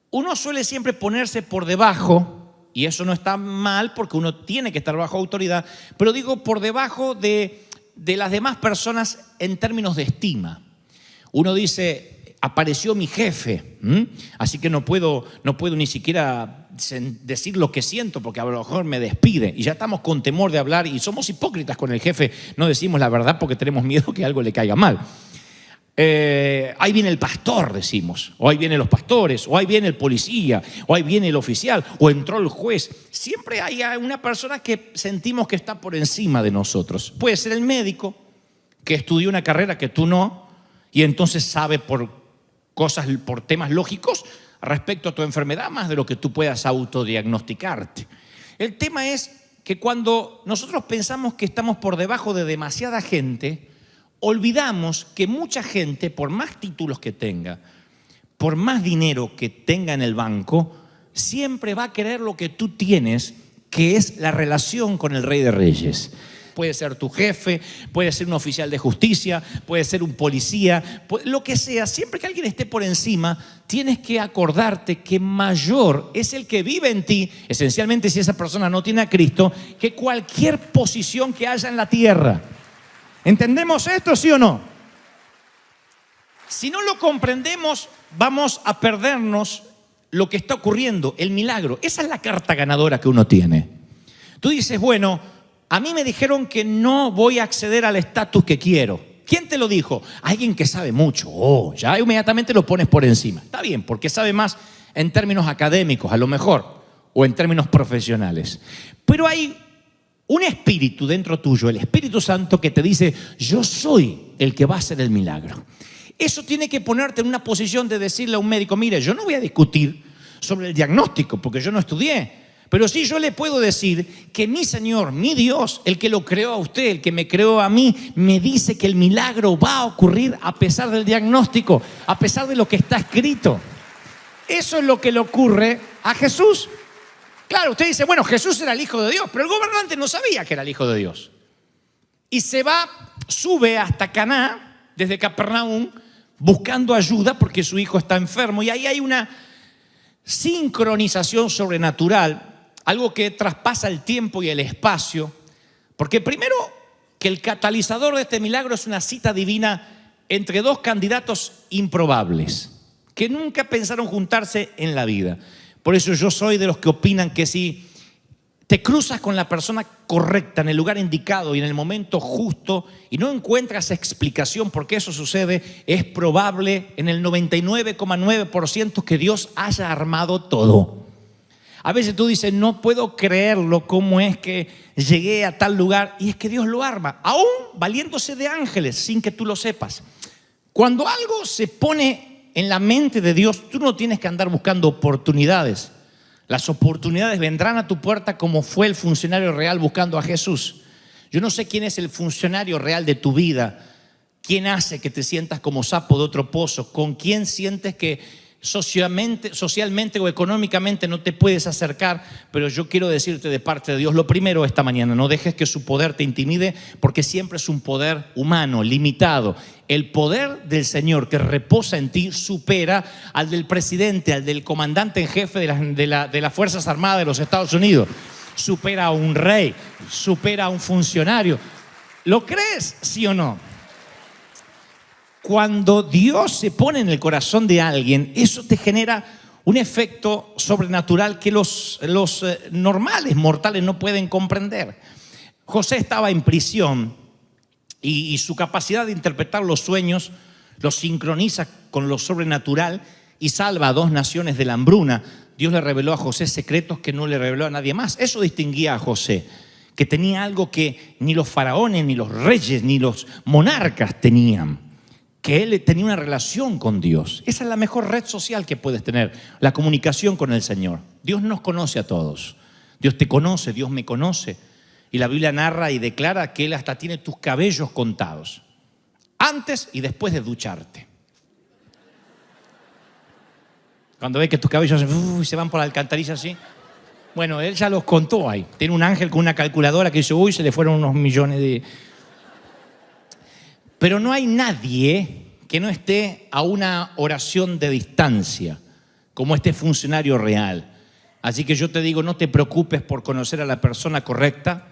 uno suele siempre ponerse por debajo, y eso no está mal porque uno tiene que estar bajo autoridad, pero digo por debajo de las demás personas en términos de estima. Uno dice, apareció mi jefe, así que no puedo ni siquiera decir lo que siento porque a lo mejor me despide. Y ya estamos con temor de hablar y somos hipócritas con el jefe. No decimos la verdad porque tenemos miedo que algo le caiga mal. ahí viene el pastor, decimos, o ahí vienen los pastores, o ahí viene el policía, o ahí viene el oficial, o entró el juez. Siempre hay una persona que sentimos que está por encima de nosotros. Puede ser el médico, que estudió una carrera que tú no, y entonces sabe por temas lógicos respecto a tu enfermedad más de lo que tú puedas autodiagnosticarte. El tema es que cuando nosotros pensamos que estamos por debajo de demasiada gente, olvidamos que mucha gente, por más títulos que tenga, por más dinero que tenga en el banco, siempre va a querer lo que tú tienes, que es la relación con el Rey de Reyes. Puede ser tu jefe, puede ser un oficial de justicia, puede ser un policía, lo que sea. Siempre que alguien esté por encima, tienes que acordarte que mayor es el que vive en ti, esencialmente si esa persona no tiene a Cristo, que cualquier posición que haya en la tierra. ¿Entendemos esto, sí o no? Si no lo comprendemos, vamos a perdernos lo que está ocurriendo, el milagro. Esa es la carta ganadora que uno tiene. Tú dices, bueno, a mí me dijeron que no voy a acceder al estatus que quiero. ¿Quién te lo dijo? Alguien que sabe mucho. Oh, ya inmediatamente lo pones por encima. Está bien, porque sabe más en términos académicos, a lo mejor, o en términos profesionales. Pero hay un espíritu dentro tuyo, el Espíritu Santo, que te dice, yo soy el que va a hacer el milagro. Eso tiene que ponerte en una posición de decirle a un médico, mire, yo no voy a discutir sobre el diagnóstico, porque yo no estudié, pero sí yo le puedo decir que mi Señor, mi Dios, el que lo creó a usted, el que me creó a mí, me dice que el milagro va a ocurrir a pesar del diagnóstico, a pesar de lo que está escrito. Eso es lo que le ocurre a Jesús. Claro, usted dice, bueno, Jesús era el Hijo de Dios, pero el gobernante no sabía que era el Hijo de Dios. Y sube hasta Caná, desde Capernaum, buscando ayuda porque su hijo está enfermo. Y ahí hay una sincronización sobrenatural, algo que traspasa el tiempo y el espacio. Porque primero, que el catalizador de este milagro es una cita divina entre dos candidatos improbables, que nunca pensaron juntarse en la vida. Por eso yo soy de los que opinan que si te cruzas con la persona correcta en el lugar indicado y en el momento justo y no encuentras explicación por qué eso sucede, es probable en el 99,9% que Dios haya armado todo. A veces tú dices, no puedo creerlo, cómo es que llegué a tal lugar, y es que Dios lo arma, aún valiéndose de ángeles sin que tú lo sepas. Cuando algo se pone en la mente de Dios, tú no tienes que andar buscando oportunidades. Las oportunidades vendrán a tu puerta como fue el funcionario real buscando a Jesús. Yo no sé quién es el funcionario real de tu vida, quién hace que te sientas como sapo de otro pozo, con quién sientes que socialmente o económicamente no te puedes acercar, pero yo quiero decirte de parte de Dios, lo primero esta mañana, no dejes que su poder te intimide, porque siempre es un poder humano, limitado. El poder del Señor que reposa en ti supera al del presidente, al del comandante en jefe de las Fuerzas Armadas de los Estados Unidos. Supera a un rey, supera a un funcionario. ¿Lo crees, sí o no? Cuando Dios se pone en el corazón de alguien, eso te genera un efecto sobrenatural que los normales mortales no pueden comprender. José estaba en prisión y su capacidad de interpretar los sueños los sincroniza con lo sobrenatural y salva a 2 naciones de la hambruna. Dios le reveló a José secretos que no le reveló a nadie más. Eso distinguía a José, que tenía algo que ni los faraones, ni los reyes, ni los monarcas tenían, que él tenía una relación con Dios. Esa es la mejor red social que puedes tener, la comunicación con el Señor. Dios nos conoce a todos. Dios te conoce, Dios me conoce. Y la Biblia narra y declara que Él hasta tiene tus cabellos contados, antes y después de ducharte. Cuando ve que tus cabellos se van por la alcantarilla así, bueno, Él ya los contó ahí. Tiene un ángel con una calculadora que dice, uy, se le fueron unos millones de... Pero no hay nadie que no esté a una oración de distancia, como este funcionario real. Así que yo te digo, no te preocupes por conocer a la persona correcta.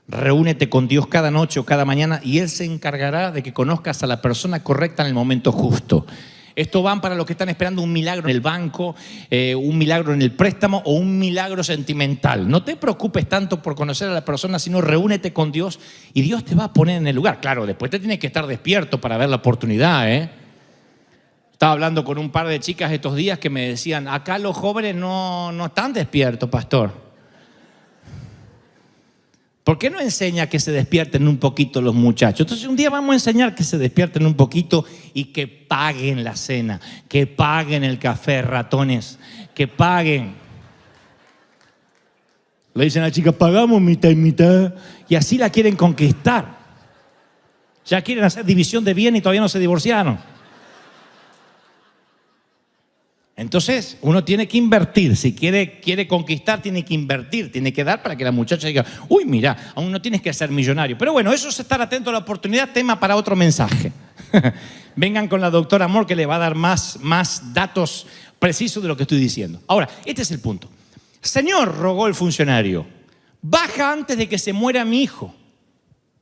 Reúnete con Dios cada noche o cada mañana y Él se encargará de que conozcas a la persona correcta en el momento justo. Esto van para los que están esperando un milagro en el banco, un milagro en el préstamo o un milagro sentimental. No te preocupes tanto por conocer a la persona, sino reúnete con Dios y Dios te va a poner en el lugar. Claro, después te tienes que estar despierto para ver la oportunidad, Estaba hablando con un par de chicas estos días que me decían, acá los jóvenes no están despiertos, pastor. ¿Por qué no enseña que se despierten un poquito los muchachos? Entonces un día vamos a enseñar que se despierten un poquito y que paguen la cena, que paguen el café, ratones, que paguen. Le dicen a la chica, pagamos mitad y mitad, y así la quieren conquistar. Ya quieren hacer división de bienes y todavía no se divorciaron. Entonces, uno tiene que invertir. Si quiere conquistar, tiene que invertir, tiene que dar para que la muchacha diga, uy, mira, aún no tienes que ser millonario. Pero bueno, eso es estar atento a la oportunidad, tema para otro mensaje. Vengan con la doctora Amor que le va a dar más datos precisos de lo que estoy diciendo. Ahora, este es el punto. Señor, rogó el funcionario, baja antes de que se muera mi hijo.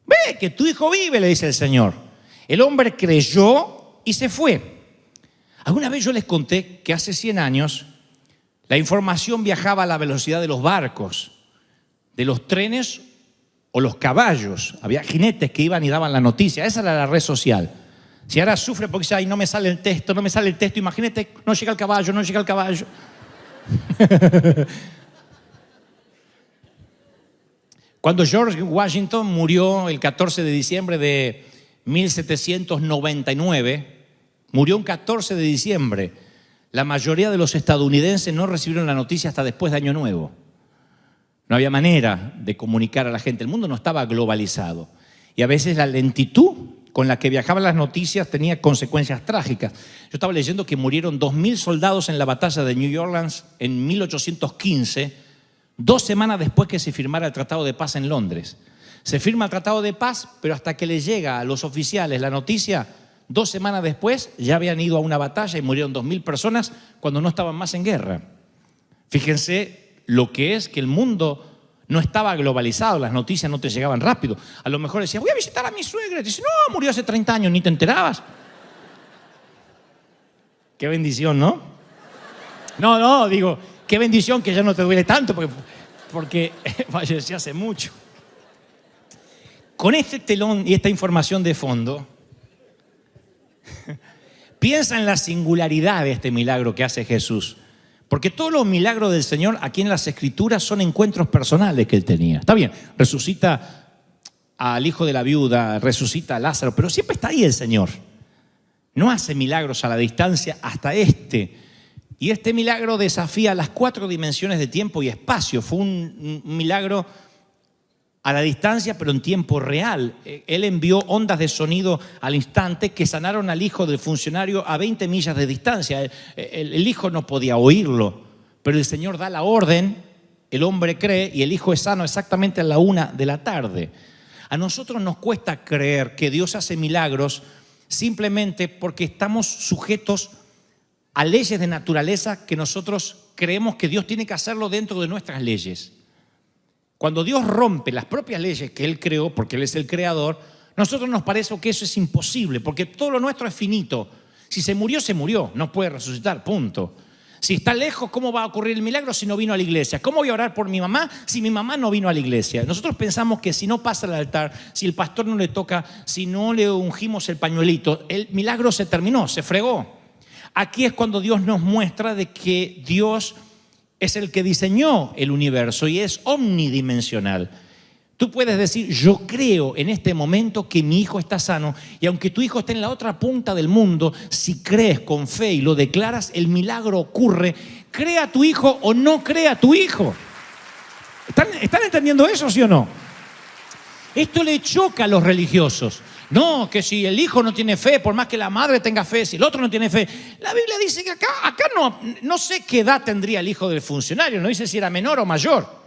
Ve que tu hijo vive, le dice el Señor. El hombre creyó y se fue. Alguna vez yo les conté que hace 100 años la información viajaba a la velocidad de los barcos, de los trenes o los caballos. Había jinetes que iban y daban la noticia. Esa era la red social. Si ahora sufre porque dice, ay, no me sale el texto, imagínate, no llega el caballo. Cuando George Washington murió el 14 de diciembre de 1799, murió un 14 de diciembre. La mayoría de los estadounidenses no recibieron la noticia hasta después de Año Nuevo. No había manera de comunicar a la gente. El mundo no estaba globalizado. Y a veces la lentitud con la que viajaban las noticias tenía consecuencias trágicas. Yo estaba leyendo que murieron 2.000 soldados en la batalla de New Orleans en 1815, 2 semanas después que se firmara el Tratado de Paz en Londres. Se firma el Tratado de Paz, pero hasta que le llega a los oficiales la noticia, 2 semanas después ya habían ido a una batalla y murieron 2.000 personas cuando no estaban más en guerra. Fíjense lo que es que el mundo no estaba globalizado, las noticias no te llegaban rápido. A lo mejor decías, voy a visitar a mi suegra. Y dice, no, murió hace 30 años, ni te enterabas. Qué bendición, ¿no? No, digo, qué bendición que ya no te duele tanto porque falleció hace mucho. Con este telón y esta información de fondo, piensa en la singularidad de este milagro que hace Jesús. Porque todos los milagros del Señor aquí en las Escrituras son encuentros personales que Él tenía. Está bien, resucita al hijo de la viuda, resucita a Lázaro, pero siempre está ahí el Señor. No hace milagros a la distancia hasta este. Y este milagro desafía las 4 dimensiones de tiempo y espacio. Fue un milagro a la distancia, pero en tiempo real. Él envió ondas de sonido al instante que sanaron al hijo del funcionario a 20 millas de distancia. El hijo no podía oírlo, pero el Señor da la orden, el hombre cree y el hijo es sano exactamente a la 1 de la tarde. A nosotros nos cuesta creer que Dios hace milagros simplemente porque estamos sujetos a leyes de naturaleza que nosotros creemos que Dios tiene que hacerlo dentro de nuestras leyes. Cuando Dios rompe las propias leyes que Él creó, porque Él es el creador, nosotros nos parece que eso es imposible, porque todo lo nuestro es finito. Si se murió, no puede resucitar, punto. Si está lejos, ¿cómo va a ocurrir el milagro si no vino a la iglesia? ¿Cómo voy a orar por mi mamá si mi mamá no vino a la iglesia? Nosotros pensamos que si no pasa al altar, si el pastor no le toca, si no le ungimos el pañuelito, el milagro se terminó, se fregó. Aquí es cuando Dios nos muestra de que Dios es el que diseñó el universo y es omnidimensional. Tú puedes decir, yo creo en este momento que mi hijo está sano, y aunque tu hijo esté en la otra punta del mundo, si crees con fe y lo declaras, el milagro ocurre. Crea tu hijo o no crea tu hijo. ¿Están entendiendo eso, sí o no? Esto le choca a los religiosos. No, que si el hijo no tiene fe, por más que la madre tenga fe, si el otro no tiene fe. La Biblia dice que acá no sé qué edad tendría el hijo del funcionario, no dice si era menor o mayor.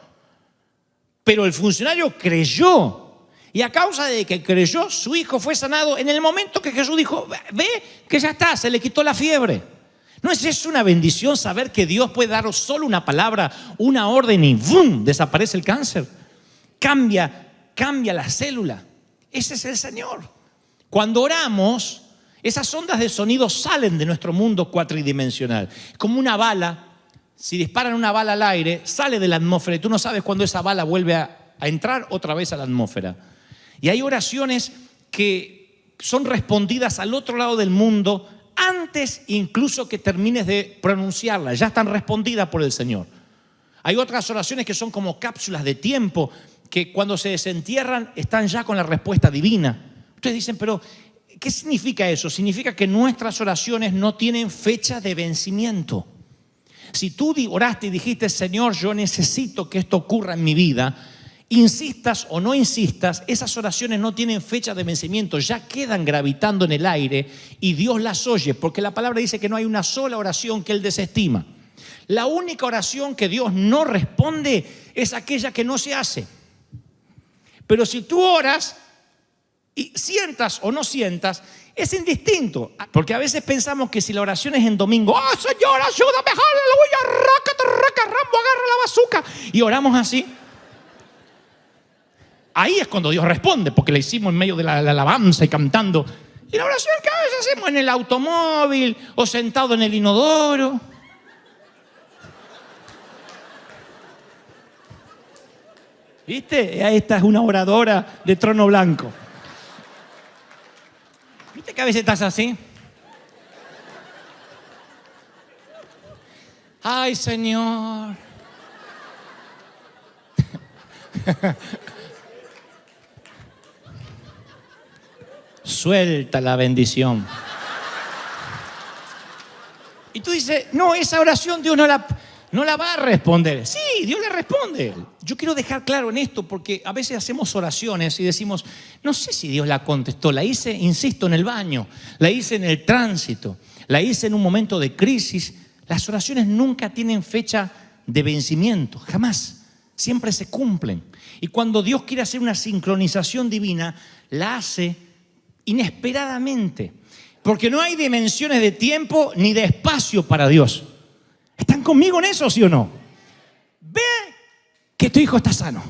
Pero el funcionario creyó, y a causa de que creyó, su hijo fue sanado en el momento que Jesús dijo, ve que ya está, se le quitó la fiebre. ¿No es eso una bendición saber que Dios puede daros solo una palabra, una orden y ¡bum!, desaparece el cáncer? Cambia la célula. Ese es el Señor. Cuando oramos, esas ondas de sonido salen de nuestro mundo cuatridimensional. Como una bala, si disparan una bala al aire, sale de la atmósfera y tú no sabes cuándo esa bala vuelve a entrar otra vez a la atmósfera. Y hay oraciones que son respondidas al otro lado del mundo antes incluso que termines de pronunciarlas, ya están respondidas por el Señor. Hay otras oraciones que son como cápsulas de tiempo, que cuando se desentierran están ya con la respuesta divina. Ustedes dicen, pero ¿qué significa eso? Significa que nuestras oraciones no tienen fecha de vencimiento. Si tú oraste y dijiste, Señor, yo necesito que esto ocurra en mi vida, insistas o no insistas, esas oraciones no tienen fecha de vencimiento, ya quedan gravitando en el aire y Dios las oye, porque la palabra dice que no hay una sola oración que Él desestima. La única oración que Dios no responde es aquella que no se hace. Pero si tú oras y sientas o no sientas, es indistinto. Porque a veces pensamos que si la oración es en domingo, ¡oh, Señor, ayúdame, aleluya, raca, Rambo, agarra la bazooka! Y oramos así. Ahí es cuando Dios responde, porque la hicimos en medio de la alabanza y cantando. Y la oración que a veces hacemos en el automóvil o sentado en el inodoro. ¿Viste? Esta es una oradora de trono blanco. ¿Viste que a veces estás así? Ay, Señor. Suelta la bendición. Y tú dices, no, esa oración Dios no la va a responder. Sí, Dios le responde. Yo quiero dejar claro en esto porque a veces hacemos oraciones y decimos, no sé si Dios la contestó. La hice, insisto, en el baño, la hice en el tránsito, la hice en un momento de crisis. Las oraciones nunca tienen fecha de vencimiento, jamás. Siempre se cumplen. Y cuando Dios quiere hacer una sincronización divina, la hace inesperadamente. Porque no hay dimensiones de tiempo ni de espacio para Dios. ¿Están conmigo en eso, sí o no? Ve que tu hijo está sano.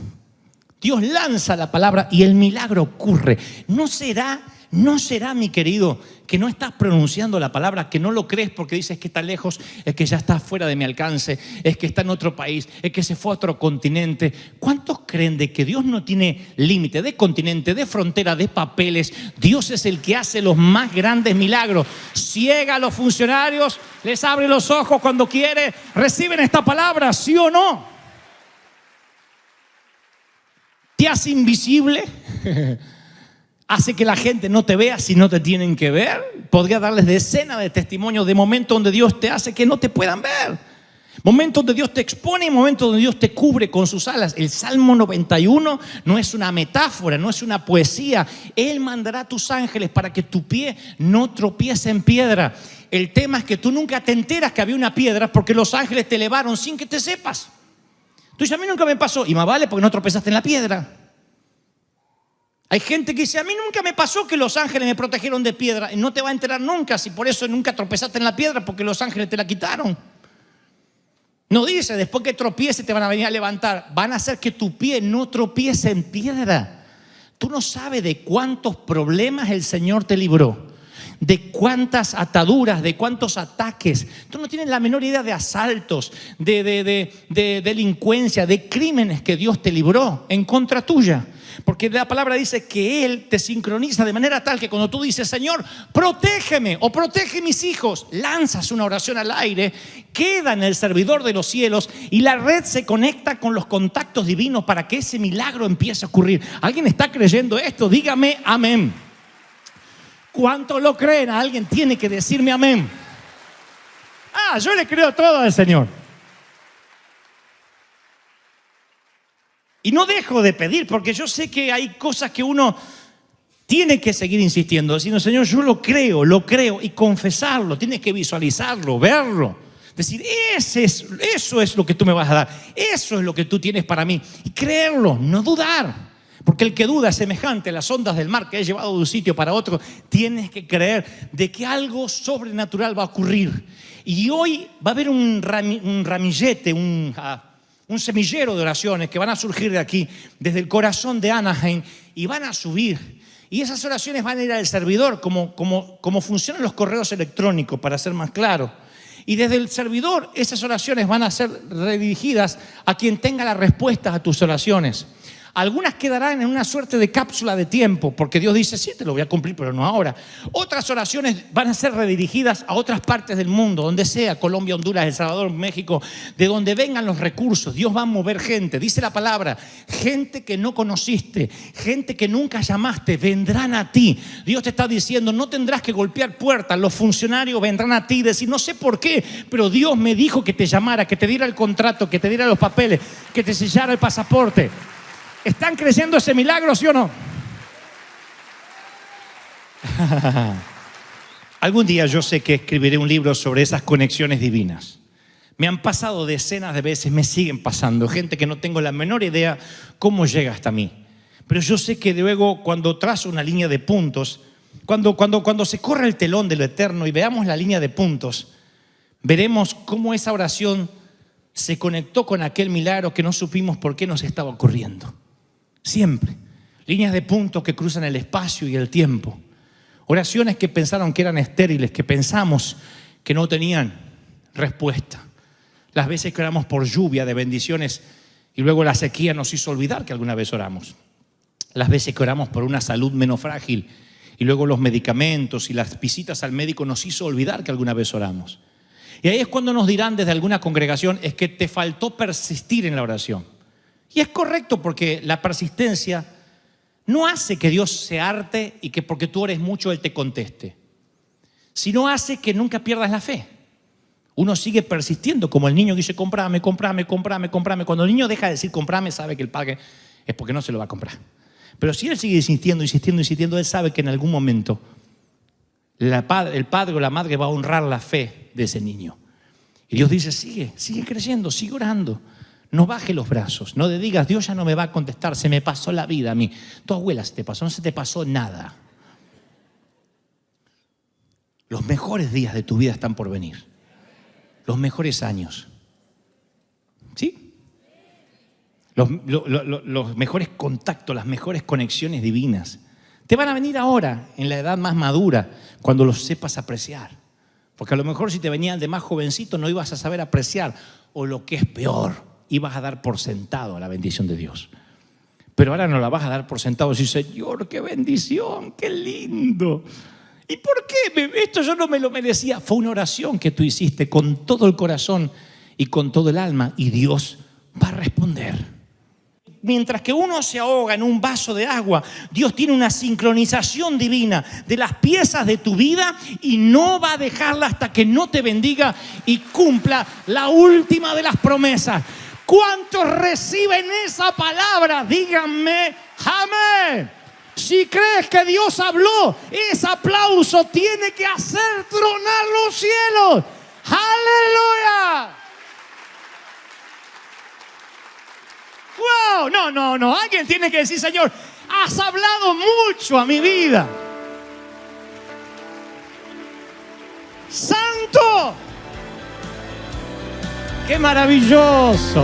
Dios lanza la palabra y el milagro ocurre. ¿No será, mi querido, que no estás pronunciando la palabra, que no lo crees porque dices que está lejos, es que ya está fuera de mi alcance, es que está en otro país, es que se fue a otro continente? ¿Cuántos creen de que Dios no tiene límite de continente, de frontera, de papeles? Dios es el que hace los más grandes milagros. Ciega a los funcionarios, les abre los ojos cuando quiere. ¿Reciben esta palabra, sí o no? ¿Te hace invisible? ¿Hace que la gente no te vea si no te tienen que ver? Podría darles decenas de testimonios de momentos donde Dios te hace que no te puedan ver. Momentos donde Dios te expone y momentos donde Dios te cubre con sus alas. El Salmo 91 no es una metáfora, no es una poesía. Él mandará a tus ángeles para que tu pie no tropiece en piedra. El tema es que tú nunca te enteras que había una piedra porque los ángeles te elevaron sin que te sepas. Tú dices, a mí nunca me pasó. Y más vale porque no tropezaste en la piedra. Hay gente que dice, a mí nunca me pasó que los ángeles me protegieron de piedra. Y no te va a enterar nunca si por eso nunca tropezaste en la piedra, porque los ángeles te la quitaron. No dice, después que tropieces te van a venir a levantar. Van a hacer que tu pie no tropiece en piedra. Tú no sabes de cuántos problemas el Señor te libró, de cuántas ataduras, de cuántos ataques. Tú no tienes la menor idea de asaltos, de delincuencia, de crímenes que Dios te libró en contra tuya. Porque la palabra dice que Él te sincroniza de manera tal que cuando tú dices, Señor, protégeme o protege mis hijos, lanzas una oración al aire, queda en el servidor de los cielos y la red se conecta con los contactos divinos para que ese milagro empiece a ocurrir. ¿Alguien está creyendo esto? Dígame amén. ¿Cuántos lo creen? Alguien tiene que decirme amén. Yo le creo todo al Señor. Y no dejo de pedir porque yo sé que hay cosas que uno tiene que seguir insistiendo, diciendo, Señor, yo lo creo y confesarlo. Tienes que visualizarlo, verlo. Decir, eso es lo que tú me vas a dar. Eso es lo que tú tienes para mí. Y creerlo, no dudar. Porque el que duda es semejante a las ondas del mar que he llevado de un sitio para otro. Tienes que creer de que algo sobrenatural va a ocurrir. Y hoy va a haber un ramillete, un semillero de oraciones que van a surgir de aquí, desde el corazón de Anaheim, y van a subir. Y esas oraciones van a ir al servidor, como funcionan los correos electrónicos, para ser más claro. Y desde el servidor, esas oraciones van a ser redirigidas a quien tenga las respuestas a tus oraciones. Algunas quedarán en una suerte de cápsula de tiempo, porque Dios dice, sí, te lo voy a cumplir, pero no ahora. Otras oraciones van a ser redirigidas a otras partes del mundo, donde sea, Colombia, Honduras, El Salvador, México, de donde vengan los recursos. Dios va a mover gente, dice la palabra, gente que no conociste, gente que nunca llamaste, vendrán a ti. Dios te está diciendo, no tendrás que golpear puertas, los funcionarios vendrán a ti y decir, no sé por qué, pero Dios me dijo que te llamara, que te diera el contrato, que te diera los papeles, que te sellara el pasaporte. ¿Están creciendo ese milagro, sí o no? Algún día yo sé que escribiré un libro sobre esas conexiones divinas. Me han pasado decenas de veces, me siguen pasando. Gente que no tengo la menor idea cómo llega hasta mí. Pero yo sé que luego cuando trazo una línea de puntos, cuando se corre el telón de lo eterno y veamos la línea de puntos, veremos cómo esa oración se conectó con aquel milagro que no supimos por qué nos estaba ocurriendo. Siempre. Líneas de puntos que cruzan el espacio y el tiempo. Oraciones que pensaron que eran estériles, que pensamos que no tenían respuesta. Las veces que oramos por lluvia de bendiciones y luego la sequía nos hizo olvidar que alguna vez oramos. Las veces que oramos por una salud menos frágil y luego los medicamentos y las visitas al médico nos hizo olvidar que alguna vez oramos. Y ahí es cuando nos dirán desde alguna congregación, es que te faltó persistir en la oración. Y es correcto, porque la persistencia no hace que Dios se harte y que porque tú ores mucho Él te conteste, sino hace que nunca pierdas la fe. Uno sigue persistiendo, como el niño que dice, cómprame, cómprame, cómprame, cómprame. Cuando el niño deja de decir cómprame, sabe que el padre es porque no se lo va a comprar. Pero si él sigue insistiendo, él sabe que en algún momento el padre o la madre va a honrar la fe de ese niño. Y Dios dice, sigue creciendo, sigue orando. No baje los brazos, no le digas, Dios ya no me va a contestar, se me pasó la vida a mí. Tu abuela se te pasó, no se te pasó nada. Los mejores días de tu vida están por venir. Los mejores años. ¿Sí? Los mejores contactos, las mejores conexiones divinas. Te van a venir ahora, en la edad más madura, cuando los sepas apreciar. Porque a lo mejor si te venían de más jovencito no ibas a saber apreciar. O lo que es peor, ibas a dar por sentado la bendición de Dios. Pero ahora no la vas a dar por sentado. Y decir, Señor, qué bendición, qué lindo. ¿Y por qué? Esto yo no me lo merecía. Fue una oración que tú hiciste con todo el corazón y con todo el alma. Y Dios va a responder. Mientras que uno se ahoga en un vaso de agua, Dios tiene una sincronización divina de las piezas de tu vida y no va a dejarla hasta que no te bendiga y cumpla la última de las promesas. ¿Cuántos reciben esa palabra? Díganme, amén. Si crees que Dios habló, ese aplauso tiene que hacer tronar los cielos. ¡Aleluya! ¡Wow! No. Alguien tiene que decir, Señor, has hablado mucho a mi vida. ¡Santo! ¡Qué maravilloso!